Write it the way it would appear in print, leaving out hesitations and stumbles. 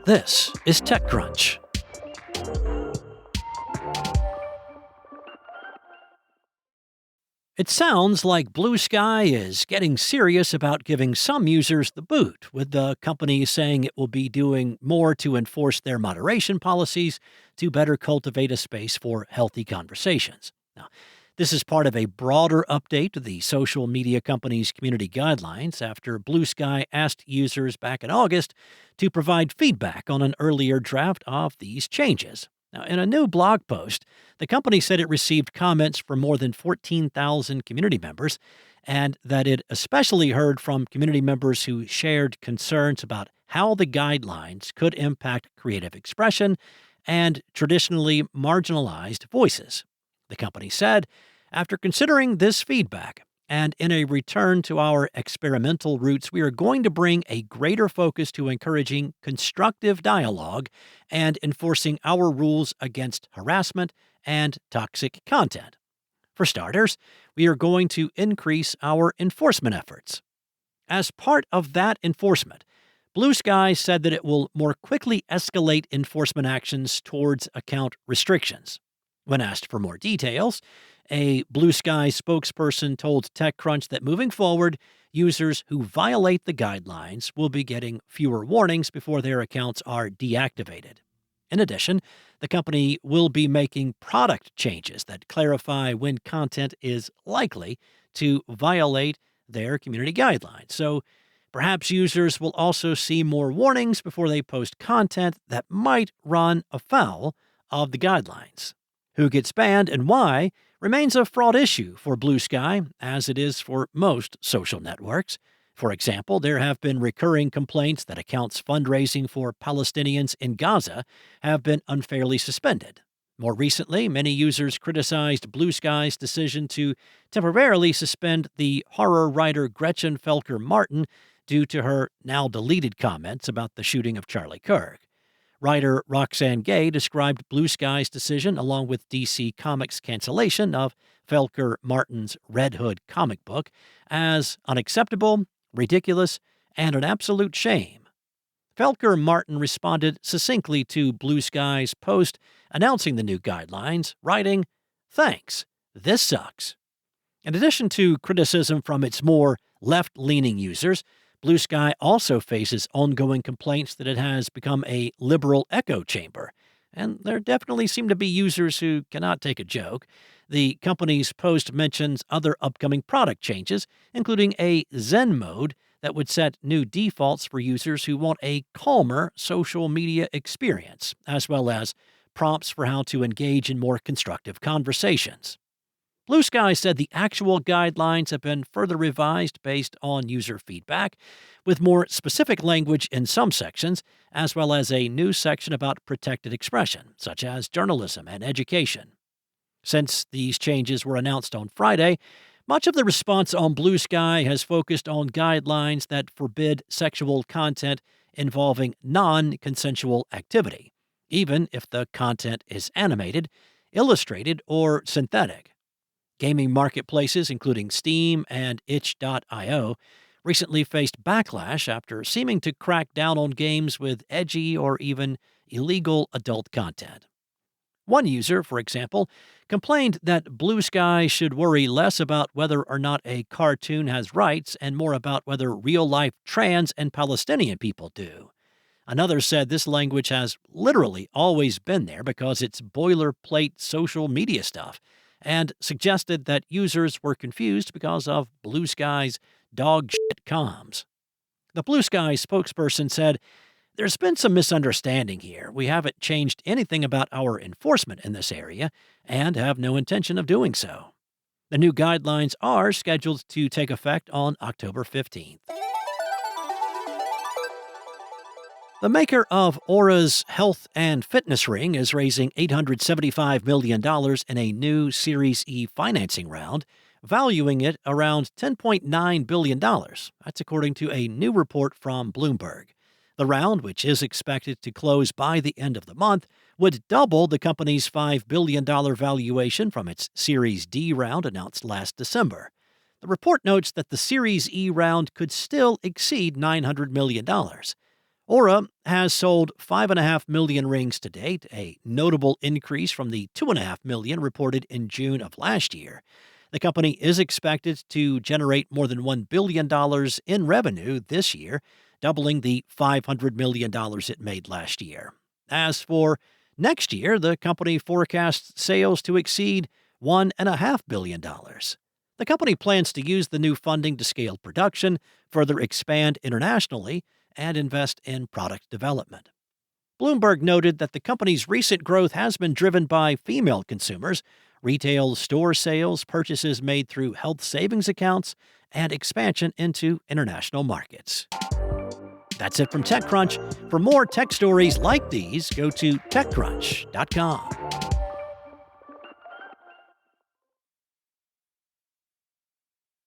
This is TechCrunch. It sounds like Bluesky is getting serious about giving some users the boot, with the company saying it will be doing more to enforce their moderation policies to better cultivate a space for healthy conversations. Now, this is part of a broader update to the social media company's community guidelines after Bluesky asked users back in August to provide feedback on an earlier draft of these changes. Now, in a new blog post, the company said it received comments from more than 14,000 community members and that it especially heard from community members who shared concerns about how the guidelines could impact creative expression and traditionally marginalized voices. The company said, after considering this feedback, and in a return to our experimental roots, we are going to bring a greater focus to encouraging constructive dialogue and enforcing our rules against harassment and toxic content. For starters, we are going to increase our enforcement efforts. As part of that enforcement, Bluesky said that it will more quickly escalate enforcement actions towards account restrictions. When asked for more details, a Bluesky spokesperson told TechCrunch that moving forward, users who violate the guidelines will be getting fewer warnings before their accounts are deactivated. In addition, the company will be making product changes that clarify when content is likely to violate their community guidelines. So perhaps users will also see more warnings before they post content that might run afoul of the guidelines. Who gets banned and why remains a fraught issue for Bluesky, as it is for most social networks. For example, there have been recurring complaints that accounts fundraising for Palestinians in Gaza have been unfairly suspended. More recently, many users criticized Bluesky's decision to temporarily suspend the horror writer Gretchen Felker Martin due to her now-deleted comments about the shooting of Charlie Kirk. Writer Roxane Gay described Bluesky's decision, along with DC Comics' cancellation of Felker Martin's Red Hood comic book, as unacceptable, ridiculous, and an absolute shame. Felker Martin responded succinctly to Bluesky's post announcing the new guidelines, writing, "Thanks, this sucks." In addition to criticism from its more left-leaning users, Bluesky also faces ongoing complaints that it has become a liberal echo chamber, and there definitely seem to be users who cannot take a joke. The company's post mentions other upcoming product changes, including a Zen mode that would set new defaults for users who want a calmer social media experience, as well as prompts for how to engage in more constructive conversations. Bluesky said the actual guidelines have been further revised based on user feedback, with more specific language in some sections, as well as a new section about protected expression, such as journalism and education. Since these changes were announced on Friday, much of the response on Bluesky has focused on guidelines that forbid sexual content involving non-consensual activity, even if the content is animated, illustrated, or synthetic. Gaming marketplaces, including Steam and itch.io, recently faced backlash after seeming to crack down on games with edgy or even illegal adult content. One user, for example, complained that Bluesky should worry less about whether or not a cartoon has rights and more about whether real-life trans and Palestinian people do. Another said this language has literally always been there because it's boilerplate social media stuff, and suggested that users were confused because of Bluesky's dog shit comms. The Bluesky spokesperson said, "There's been some misunderstanding here. We haven't changed anything about our enforcement in this area and have no intention of doing so." The new guidelines are scheduled to take effect on October 15th. The maker of Oura's health and fitness ring is raising $875 million in a new Series E financing round, valuing it around $10.9 billion. That's according to a new report from Bloomberg. The round, which is expected to close by the end of the month, would double the company's $5 billion valuation from its Series D round announced last December. The report notes that the Series E round could still exceed $900 million. Oura has sold 5.5 million rings to date, a notable increase from the 2.5 million reported in June of last year. The company is expected to generate more than $1 billion in revenue this year, doubling the $500 million it made last year. As for next year, the company forecasts sales to exceed $1.5 billion. The company plans to use the new funding to scale production, further expand internationally, and invest in product development. Bloomberg noted that the company's recent growth has been driven by female consumers, retail store sales, purchases made through health savings accounts, and expansion into international markets. That's it from TechCrunch. For more tech stories like these, go to TechCrunch.com.